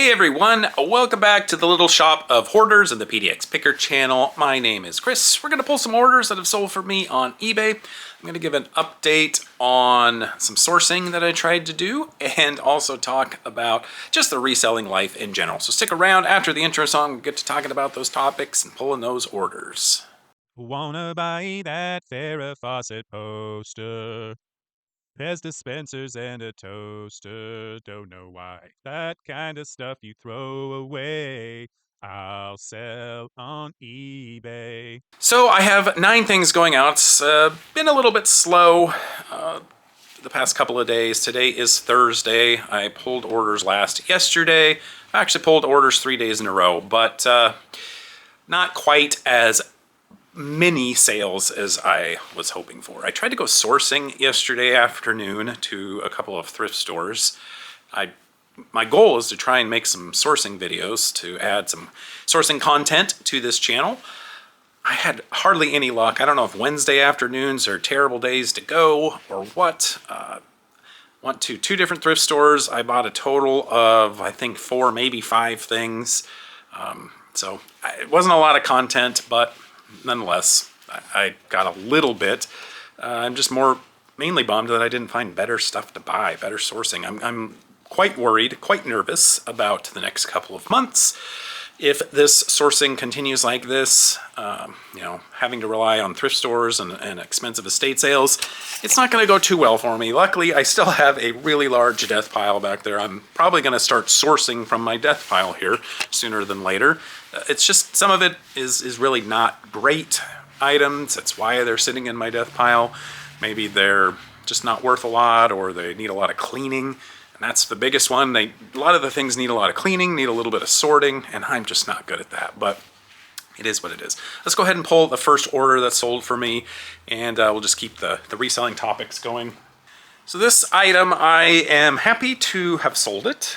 Hey everyone, welcome back to the little shop of hoarders and the PDX Picker channel. My name is Chris. We're going to pull some orders that have sold for me on eBay. I'm going to give an update on some sourcing that I tried to do and also talk about just the reselling life in general. So stick around. After the intro song, we'll get to talking about those topics and pulling those orders. Wanna buy that Farrah Fawcett poster? There's dispensers and a toaster. Don't know why. That kind of stuff you throw away. I'll sell on eBay. So I have 9 things going out. It's been a little bit slow the past couple of days. Today is Thursday. I pulled orders last yesterday. I actually pulled orders 3 days in a row, but not quite as many sales as I was hoping for. I tried to go sourcing yesterday afternoon to a couple of thrift stores. My goal is to try and make some sourcing videos to add some sourcing content to this channel. I had hardly any luck. I don't know if Wednesday afternoons are terrible days to go or what. Went to 2 different thrift stores. I bought a total of, I think, 4, maybe 5 things. So it wasn't a lot of content, but nonetheless, I got a little bit. I'm just mainly bummed that I didn't find better stuff to buy, better sourcing. I'm quite worried, quite nervous about the next couple of months. If this sourcing continues like this, having to rely on thrift stores and expensive estate sales, it's not going to go too well for me. Luckily, I still have a really large death pile back there. I'm probably going to start sourcing from my death pile here sooner than later. It's just some of it is really not great items. That's why they're sitting in my death pile. Maybe they're just not worth a lot, or they need a lot of cleaning. And that's the biggest one. A lot of the things need a lot of cleaning, need a little bit of sorting, and I'm just not good at that. But it is what it is. Let's go ahead and pull the first order that sold for me, and we'll just keep the reselling topics going. So this item, I am happy to have sold it,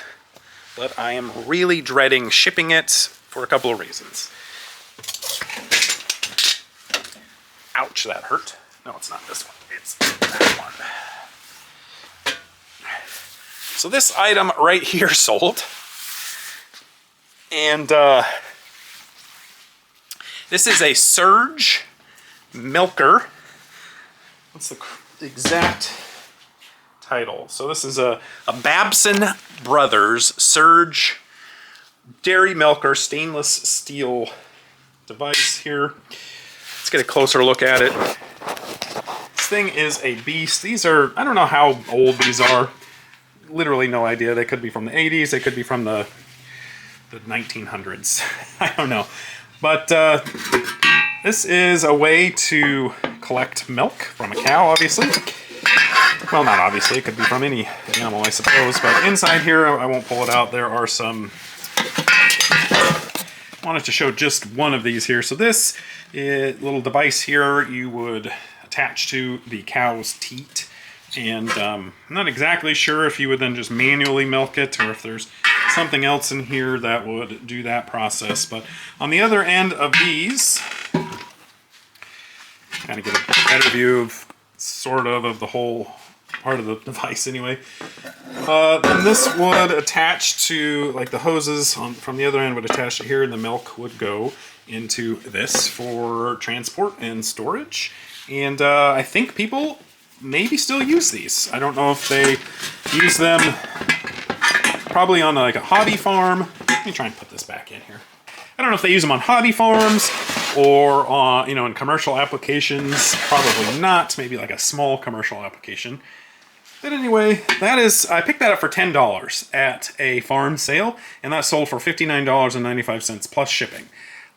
but I am really dreading shipping it for a couple of reasons. Ouch, that hurt. No, it's not this one. It's that one. So this item right here sold. And this is a Surge Milker. What's the exact title? So this is a Babson Brothers Surge Dairy Milker stainless steel device here. Let's get a closer look at it. This thing is a beast. These are, I don't know how old these are. Literally no idea. They could be from the 80s. They could be from the 1900s. I don't know. But this is a way to collect milk from a cow, obviously. Well, not obviously. It could be from any animal, I suppose. But inside here, I won't pull it out. There are some... I wanted to show just one of these here. So this little device here you would attach to the cow's teat. And I'm not exactly sure if you would then just manually milk it or if there's something else in here that would do that process. But on the other end of these, kind of get a better view of sort of the whole part of the device anyway. Then this would attach to, like the hoses from the other end would attach to here, and the milk would go into this for transport and storage. And I think people maybe still use these. I don't know if they use them probably on like a hobby farm. Let me try and put this back in here. I don't know if they use them on hobby farms or on, in commercial applications. Probably not. Maybe like a small commercial application. But anyway, I picked that up for $10 at a farm sale, and that sold for $59.95 plus shipping.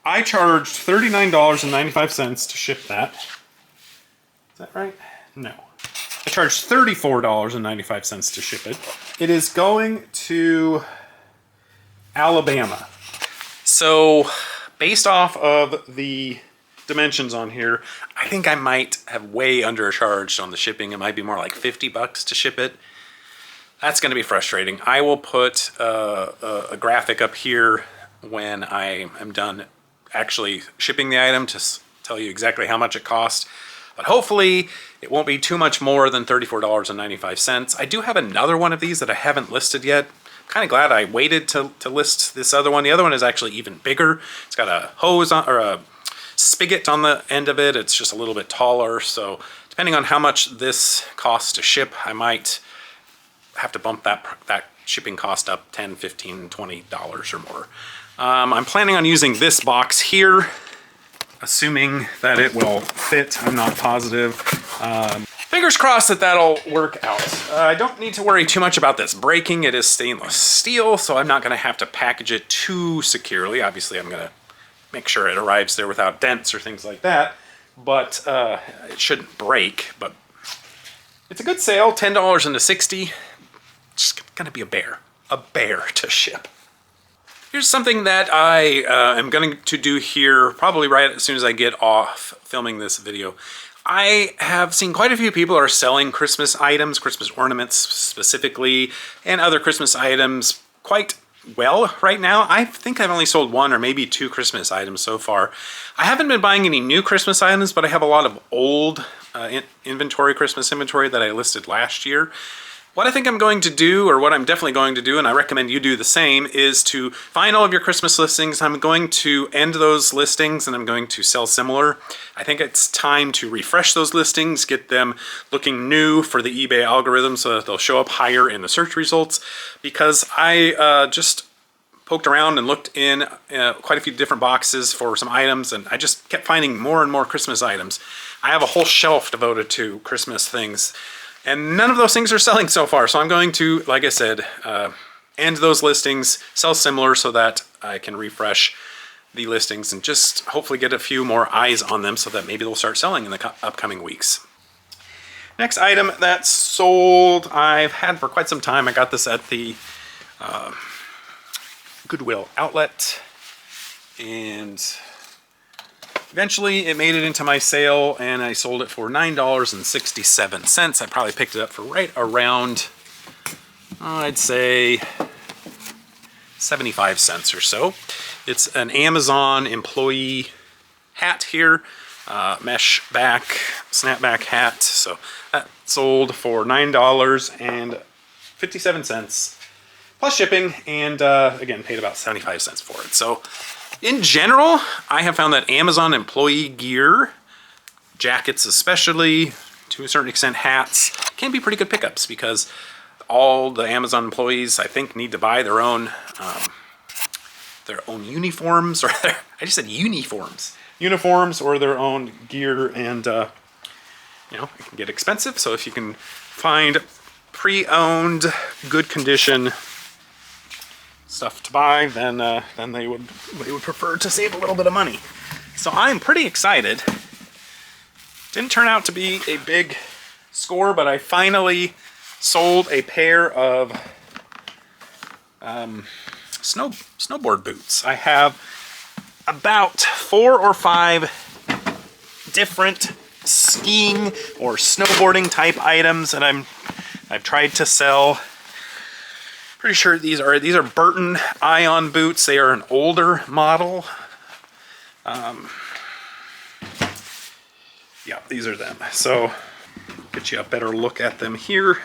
I charged $39.95 to ship that. Is that right? No. I charged $34.95 to ship it. It is going to Alabama. So, based off of the dimensions on here, I think I might have way undercharged on the shipping. It might be more like $50 to ship it. That's going to be frustrating. I will put a graphic up here when I am done actually shipping the item to tell you exactly how much it cost. But hopefully it won't be too much more than $34.95. I do have another one of these that I haven't listed yet, kind of glad I waited to list this other one. The other one is actually even bigger. It's got a hose on, or a spigot on the end of it. It's just a little bit taller. So depending on how much this costs to ship, I might have to bump that shipping cost up $10, $15, $20 or more. I'm planning on using this box here, assuming that it will fit. I'm not positive. Fingers crossed that that'll work out. I don't need to worry too much about this breaking. It is stainless steel, so I'm not going to have to package it too securely. Obviously, I'm going to make sure it arrives there without dents or things like that, but it shouldn't break. But it's a good sale, $10 into $60. Just going to be a bear to ship. Here's something that I am going to do here probably right as soon as I get off filming this video. I have seen quite a few people are selling Christmas items, Christmas ornaments specifically, and other Christmas items quite well right now. I think I've only sold 1 or maybe 2 Christmas items so far. I haven't been buying any new Christmas items, but I have a lot of old Christmas inventory that I listed last year. What I think I'm going to do, or what I'm definitely going to do, and I recommend you do the same, is to find all of your Christmas listings. I'm going to end those listings and I'm going to sell similar. I think it's time to refresh those listings, get them looking new for the eBay algorithm so that they'll show up higher in the search results, because I just poked around and looked in quite a few different boxes for some items, and I just kept finding more and more Christmas items. I have a whole shelf devoted to Christmas things, and none of those things are selling so far. So I'm going to, like I said, end those listings, sell similar so that I can refresh the listings and just hopefully get a few more eyes on them so that maybe they'll start selling in the upcoming weeks. Next item that's sold, I've had for quite some time. I got this at the Goodwill outlet, and eventually it made it into my sale and I sold it for $9.67. I probably picked it up for right around, I'd say 75 cents or so. It's an Amazon employee hat here, mesh back, snapback hat. So that sold for $9.57 plus shipping, and again, paid about 75 cents for it. So in general, I have found that Amazon employee gear, jackets especially, to a certain extent hats, can be pretty good pickups, because all the Amazon employees, I think, need to buy their own uniforms, or I just said uniforms, or their own gear, and you know, it can get expensive. So if you can find pre-owned, good condition stuff to buy, then they would prefer to save a little bit of money. So I'm pretty excited. Didn't turn out to be a big score, but I finally sold a pair of snowboard boots. I have about 4 or 5 different skiing or snowboarding type items that I've tried to sell. Pretty sure these are Burton Ion boots. They are an older model. Yeah, these are them. So get you a better look at them here.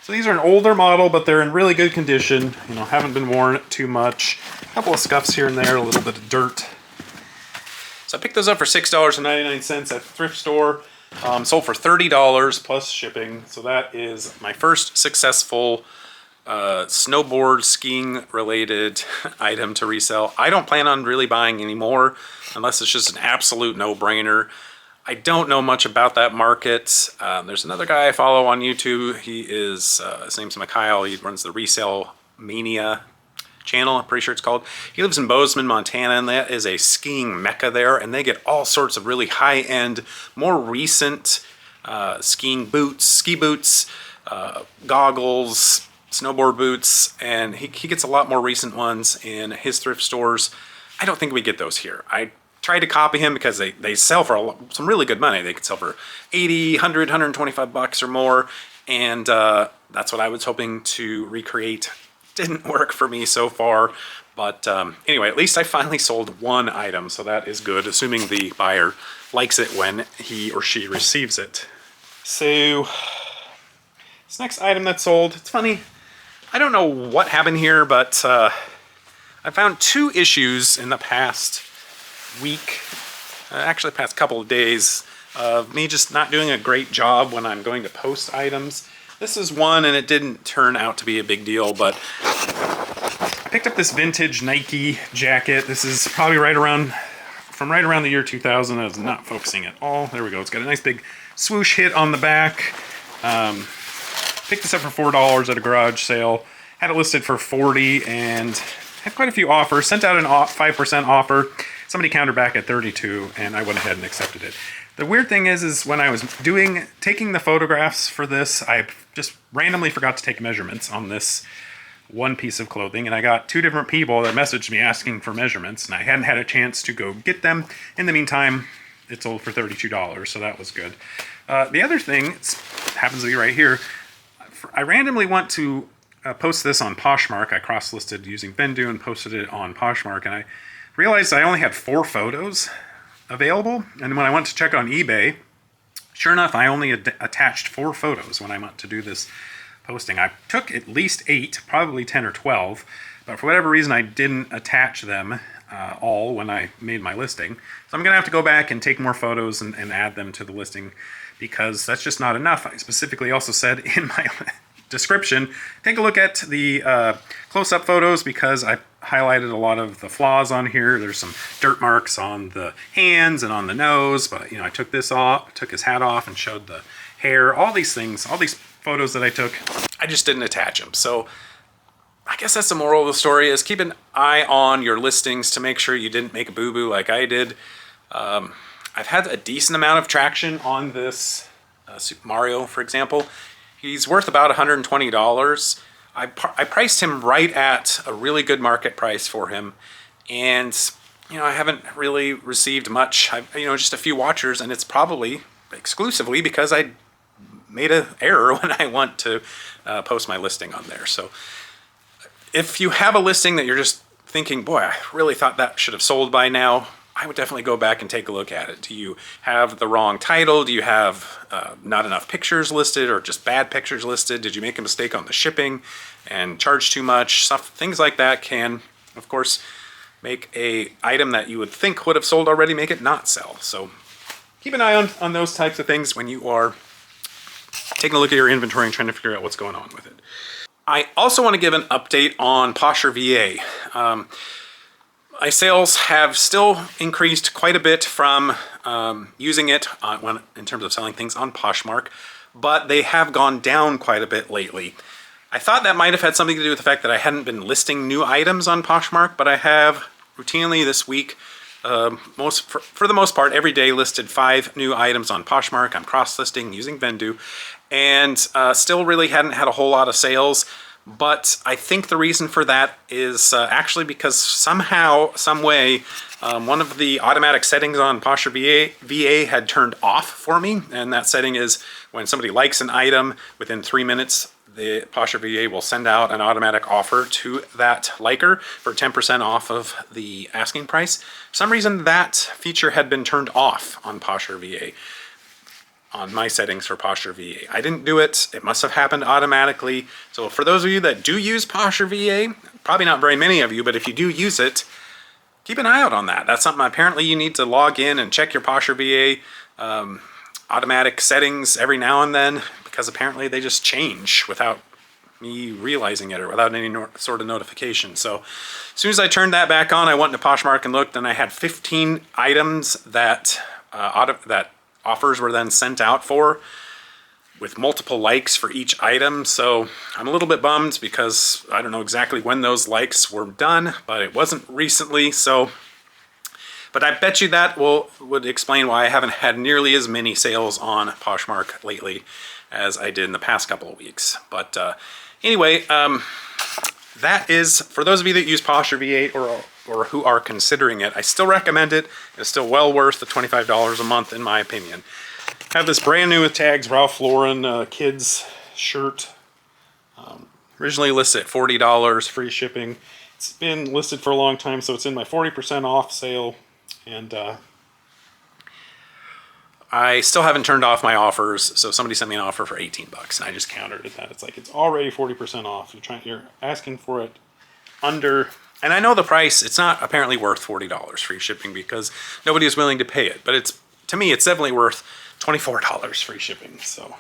So these are an older model, but they're in really good condition. You know, haven't been worn too much. A couple of scuffs here and there, a little bit of dirt. So I picked those up for $6.99 at the thrift store. Sold for $30 plus shipping. So that is my first successful snowboard skiing related item to resell. I don't plan on really buying any more unless it's just an absolute no-brainer. I don't know much about that market. There's another guy I follow on YouTube. He is, his name's Mikhail. He runs the Resale Mania channel, I'm pretty sure it's called. He lives in Bozeman, Montana, and that is a skiing mecca there, and they get all sorts of really high-end, more recent skiing boots, ski boots, goggles, snowboard boots, and he gets a lot more recent ones in his thrift stores. I don't think we get those here. I tried to copy him because they sell for some really good money. They could sell for 80, 100, 125 bucks or more, and that's what I was hoping to recreate. Didn't work for me so far, but anyway, at least I finally sold one item, so that is good, assuming the buyer likes it when he or she receives it. So This next item that's sold, it's funny, I don't know what happened here, but I found 2 issues in the past week, actually past couple of days, of me just not doing a great job when I'm going to post items. This is one, and it didn't turn out to be a big deal, but I picked up this vintage Nike jacket. This is probably from right around the year 2000. I was not focusing at all. There we go. It's got a nice big swoosh hit on the back. Picked this up for $4 at a garage sale. Had it listed for $40 and had quite a few offers. Sent out an 5% offer. Somebody countered back at $32, and I went ahead and accepted it. The weird thing is when I was taking the photographs for this, I just randomly forgot to take measurements on this one piece of clothing, and I got 2 different people that messaged me asking for measurements, and I hadn't had a chance to go get them. In the meantime, it sold for $32, so that was good. The other thing happens to be right here. I randomly went to post this on Poshmark. I cross-listed using Vendu and posted it on Poshmark, and I realized I only had 4 photos available, and when I went to check on eBay, sure enough, I only attached 4 photos when I went to do this posting. I took at least 8, probably 10 or 12, but for whatever reason I didn't attach them all when I made my listing. So I'm gonna have to go back and take more photos and add them to the listing, because that's just not enough. I specifically also said in my description, take a look at the close-up photos, because I highlighted a lot of the flaws on here. There's some dirt marks on the hands and on the nose, but I took this off, took his hat off and showed the hair, all these things, all these photos that I took, I just didn't attach them. So I guess that's the moral of the story, is keep an eye on your listings to make sure you didn't make a boo-boo like I did. I've had a decent amount of traction on this Super Mario, for example. He's worth about $120. I priced him right at a really good market price for him, and I haven't really received much. Just a few watchers, and it's probably exclusively because I made an error when I want to post my listing on there. So if you have a listing that you're just thinking, boy, I really thought that should have sold by now, I would definitely go back and take a look at it. Do you have the wrong title? Do you have not enough pictures listed, or just bad pictures listed? Did you make a mistake on the shipping and charge too much? Things like that can, of course, make a item that you would think would have sold already, make it not sell. So keep an eye on those types of things when you are taking a look at your inventory and trying to figure out what's going on with it. I also want to give an update on Posher VA. My sales have still increased quite a bit from using it in terms of selling things on Poshmark, but they have gone down quite a bit lately. I thought that might have had something to do with the fact that I hadn't been listing new items on Poshmark, but I have routinely this week, for the most part, every day listed 5 new items on Poshmark. I'm cross-listing using Vendu, and still really hadn't had a whole lot of sales. But I think the reason for that is actually because somehow, some way, one of the automatic settings on Posher VA had turned off for me. And that setting is when somebody likes an item, within 3 minutes, the Posher VA will send out an automatic offer to that liker for 10% off of the asking price. For some reason, that feature had been turned off on Posher VA. On my settings for Posher VA. I didn't do it. It must have happened automatically. So for those of you that do use Posher VA, probably not very many of you, but if you do use it, keep an eye out on that. That's something apparently you need to log in and check your Posher VA automatic settings every now and then, because apparently they just change without me realizing it or without any sort of notification. So as soon as I turned that back on, I went into Poshmark and looked, and I had 15 items that offers were then sent out for, with multiple likes for each item. So I'm a little bit bummed because I don't know exactly when those likes were done, but it wasn't recently. So, but I bet you that would explain why I haven't had nearly as many sales on Poshmark lately as I did in the past couple of weeks. But anyway, that is, for those of you that use Posher V8 or who are considering it, I still recommend it. It's still well worth the $25 a month, in my opinion. I have this brand new with tags Ralph Lauren kids shirt. Originally listed at $40, free shipping. It's been listed for a long time, so it's in my 40% off sale. And I still haven't turned off my offers, so somebody sent me an offer for 18 bucks, and I just countered at that. It's like, it's already 40% off. You're asking for it under, and I know the price, it's not apparently worth $40 free shipping because nobody is willing to pay it, but it's, to me, it's definitely worth $24 free shipping, so.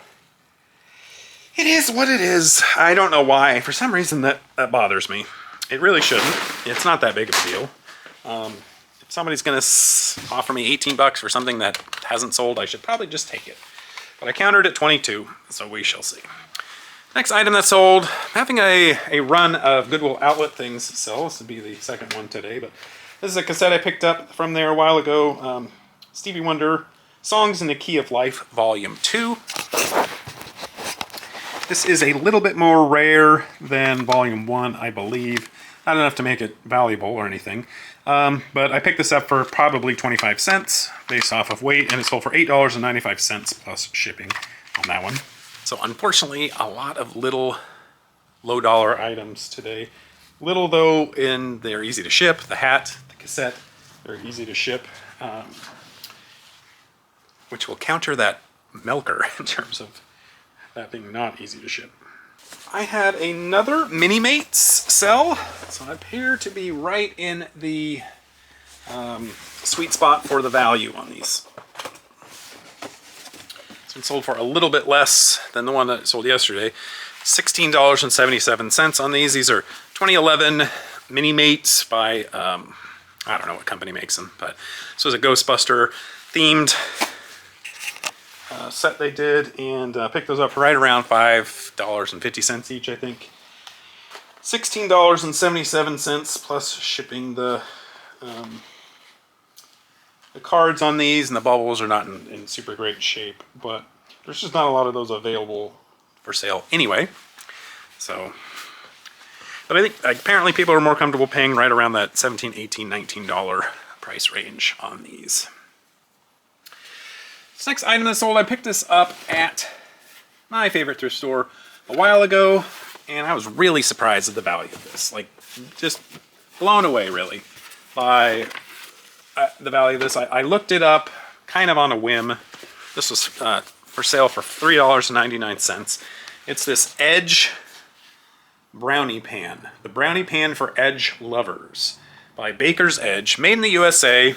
It is what it is. I don't know why. For some reason that bothers me. It really shouldn't. It's not that big of a deal. If somebody's gonna offer me 18 bucks for something that hasn't sold, I should probably just take it. But I countered at 22, so we shall see. Next item that sold, I'm having a run of Goodwill Outlet things sell. This would be the second one today, but this is a cassette I picked up from there a while ago. Stevie Wonder, Songs in the Key of Life, Volume 2. This is a little bit more rare than Volume 1, I believe. Not enough to make it valuable or anything. But I picked this up for probably 25 cents based off of weight, and it sold for $8.95 plus shipping on that one. So unfortunately, a lot of little low dollar items today. Little though, they're easy to ship. The hat, the cassette, they're easy to ship. Which will counter that milker in terms of that being not easy to ship. I had another Mini-Mates sell, so I appear to be right in the sweet spot for the value on these. It's been sold for a little bit less than the one that sold yesterday. $16.77 on these. These are 2011 Mini-Mates by, I don't know what company makes them, but this was a Ghostbuster themed set they did, and picked those up for right around $5.50 each, I think. $16.77 plus shipping. The cards on these and the bubbles are not in super great shape, but there's just not a lot of those available for sale anyway. So, but I think apparently people are more comfortable paying right around that $17, $18, $19 price range on these. This next item that sold, I picked this up at my favorite thrift store a while ago, and I was really surprised at the value of this. Like, just blown away, really, by the value of this. I looked it up kind of on a whim. This was for sale for $3.99. It's this Edge Brownie Pan. The Brownie Pan for Edge Lovers by Baker's Edge, made in the USA. I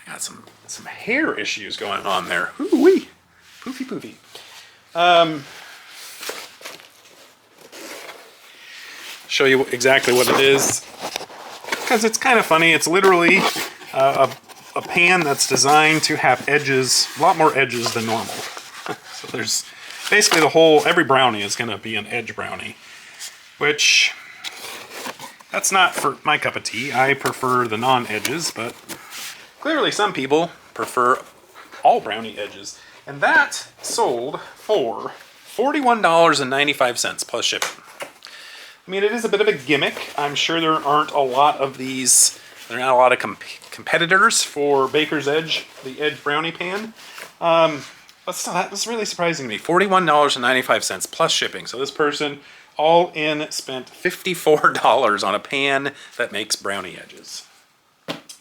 got some hair issues going on there. Ooh-wee. Poofy poofy. Show you exactly what it is, because it's kind of funny. It's literally a pan that's designed to have edges, a lot more edges than normal. So there's basically every brownie is going to be an edge brownie, which that's not for my cup of tea. I prefer the non-edges, but clearly some people prefer all brownie edges. And that sold for $41.95 plus shipping. I mean, it is a bit of a gimmick. I'm sure there aren't a lot of these. There are not a lot of competitors for Baker's Edge, the Edge Brownie Pan. But still, that was really surprising to me. $41.95 plus shipping. So this person, all in, spent $54 on a pan that makes brownie edges.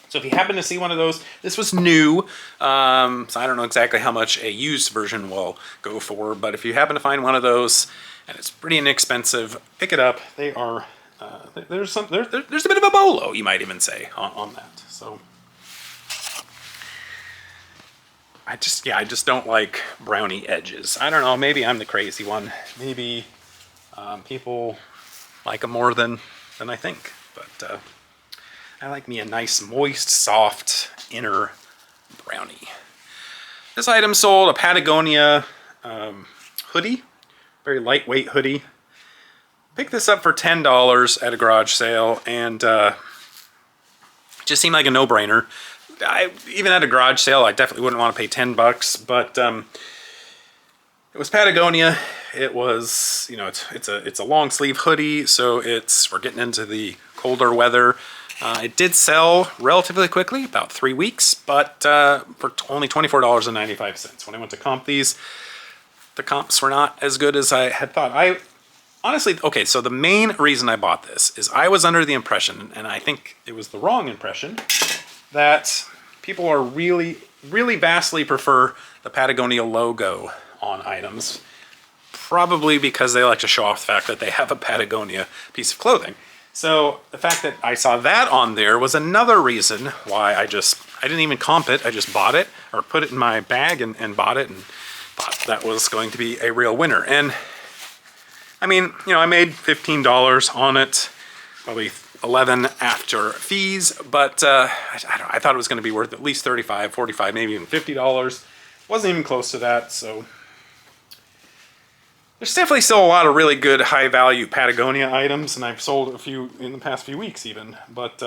So if you happen to see one of those, this was new, so I don't know exactly how much a used version will go for, but if you happen to find one of those, and it's pretty inexpensive, pick it up. They are, there's a bit of a bolo, you might even say, on that. So I just don't like brownie edges. I don't know, maybe I'm the crazy one. Maybe people like them more than I think, but I like me a nice, moist, soft inner brownie. This item sold a Patagonia hoodie, very lightweight hoodie. Picked this up for $10 at a garage sale, and it just seemed like a no-brainer. Even at a garage sale, I definitely wouldn't want to pay 10 bucks, but it was Patagonia. It was, you know, it's a long sleeve hoodie, so we're getting into the colder weather. It did sell relatively quickly, about 3 weeks, but for only $24.95. When I went to comp these, the comps were not as good as I had thought. Honestly, okay, so the main reason I bought this is I was under the impression, and I think it was the wrong impression, that people are really vastly prefer the Patagonia logo on items. Probably because they like to show off the fact that they have a Patagonia piece of clothing. So the fact that I saw that on there was another reason why I didn't even comp it. I just bought it, or put it in my bag and bought it, and thought that was going to be a real winner. And I mean, you know, I made $15 on it, probably 11 after fees, but I thought it was going to be worth at least $35, $45, maybe even $50. Wasn't even close to that, so there's definitely still a lot of really good high-value Patagonia items, and I've sold a few in the past few weeks even, but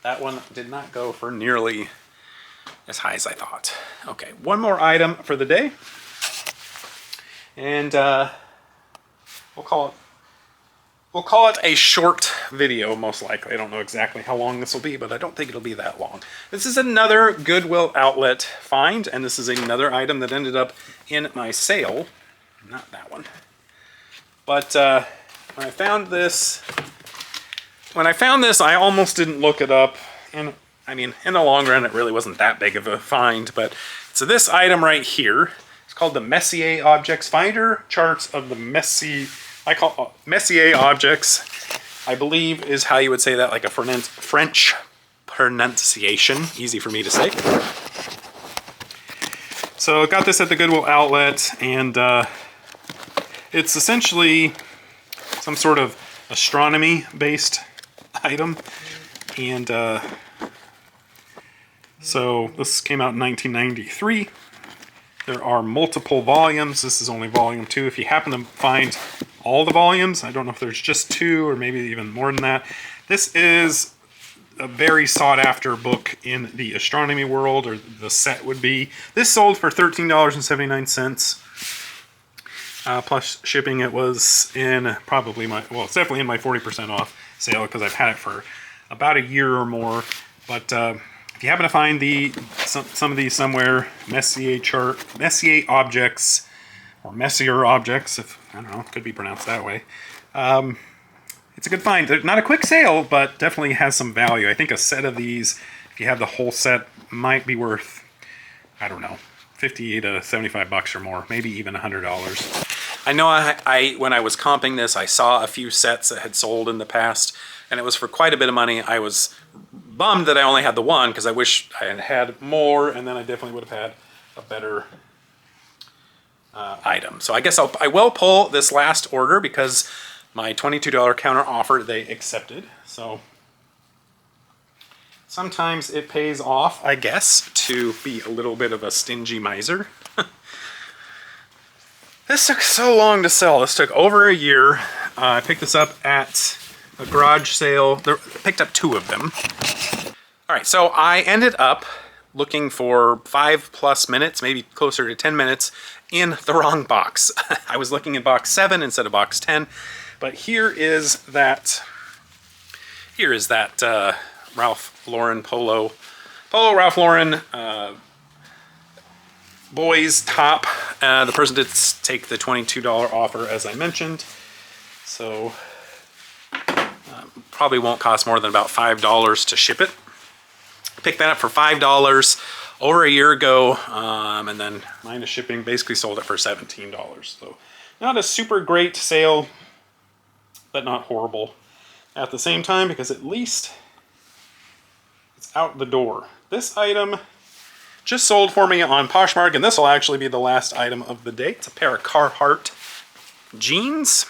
that one did not go for nearly as high as I thought. Okay, one more item for the day, and we'll call it a short video, most likely. I don't know exactly how long this will be, but I don't think it'll be that long. This is another Goodwill outlet find, and this is another item that ended up in my sale. Not that one. But when I found this, I almost didn't look it up. And I mean, in the long run, it really wasn't that big of a find. But so this item right here, it's called the Messier Objects Finder. Charts of the Messier Objects, I believe is how you would say that, like a French pronunciation. Easy for me to say. So I got this at the Goodwill outlet, and it's essentially some sort of astronomy-based item. And so this came out in 1993. There are multiple volumes. This is only volume 2. If you happen to find all the volumes, I don't know if there's just 2 or maybe even more than that. This is a very sought-after book in the astronomy world, or the set would be. This sold for $13.79. Plus shipping. It was in probably it's definitely in my 40% off sale, because I've had it for about a year or more. But if you happen to find some of these somewhere, Messier Objects, or Messier Objects, if I don't know, it could be pronounced that way. It's a good find. They're not a quick sale, but definitely has some value. I think a set of these, if you have the whole set, might be worth, I don't know, $50 to $75 or more, maybe even $100. I know when I was comping this, I saw a few sets that had sold in the past, and it was for quite a bit of money. I was bummed that I only had the one, because I wish I had had more, and then I definitely would have had a better item. So I guess I will pull this last order, because my $22 counter offer they accepted. So sometimes it pays off, I guess, to be a little bit of a stingy miser. This took so long to sell. This took over a year. I picked this up at a garage sale. I picked up 2 of them. All right, so I ended up looking for 5+ minutes, maybe closer to 10 minutes, in the wrong box. I was looking in box 7 instead of box 10, but here is that Ralph Lauren Polo Ralph Lauren boys top. The person did take the $22 offer, as I mentioned, so probably won't cost more than about $5 to ship it. Picked that up for $5 over a year ago, and then minus shipping, basically sold it for $17. So not a super great sale, but not horrible at the same time, because at least it's out the door. This item just sold for me on Poshmark, and this will actually be the last item of the day. It's a pair of Carhart jeans.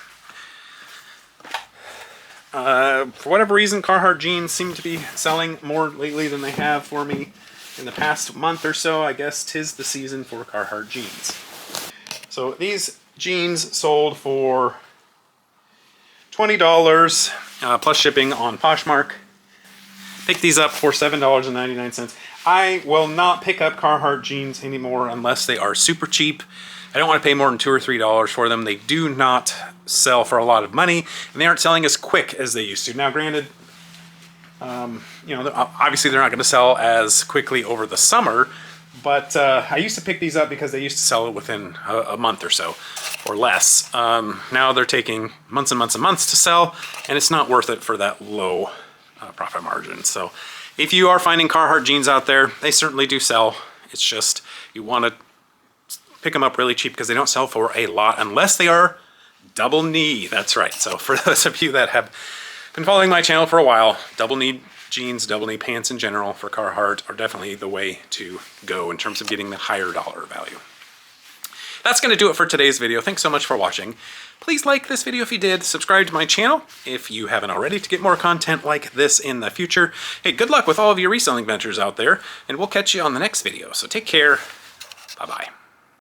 For whatever reason, Carhart jeans seem to be selling more lately than they have for me in the past month or so. I guess 'tis the season for Carhart jeans. So these jeans sold for $20 plus shipping on Poshmark. Picked these up for $7.99. I will not pick up Carhart jeans anymore unless they are super cheap. I don't want to pay more than $2 or $3 for them. They do not sell for a lot of money, and they aren't selling as quick as they used to. Now, granted, you know, obviously they're not going to sell as quickly over the summer, but I used to pick these up because they used to sell within a month or so, or less. Now they're taking months and months and months to sell, and it's not worth it for that low profit margin. So If you are finding Carhart jeans out there, they certainly do sell. It's just you want to pick them up really cheap because they don't sell for a lot unless they are double knee. That's right. So for those of you that have been following my channel for a while, double knee jeans, double knee pants in general for Carhart are definitely the way to go in terms of getting the higher dollar value. That's going to do it for today's video. Thanks so much for watching. Please like this video if you did. Subscribe to my channel if you haven't already to get more content like this in the future. Hey, good luck with all of your reselling ventures out there, and we'll catch you on the next video. So take care. Bye-bye.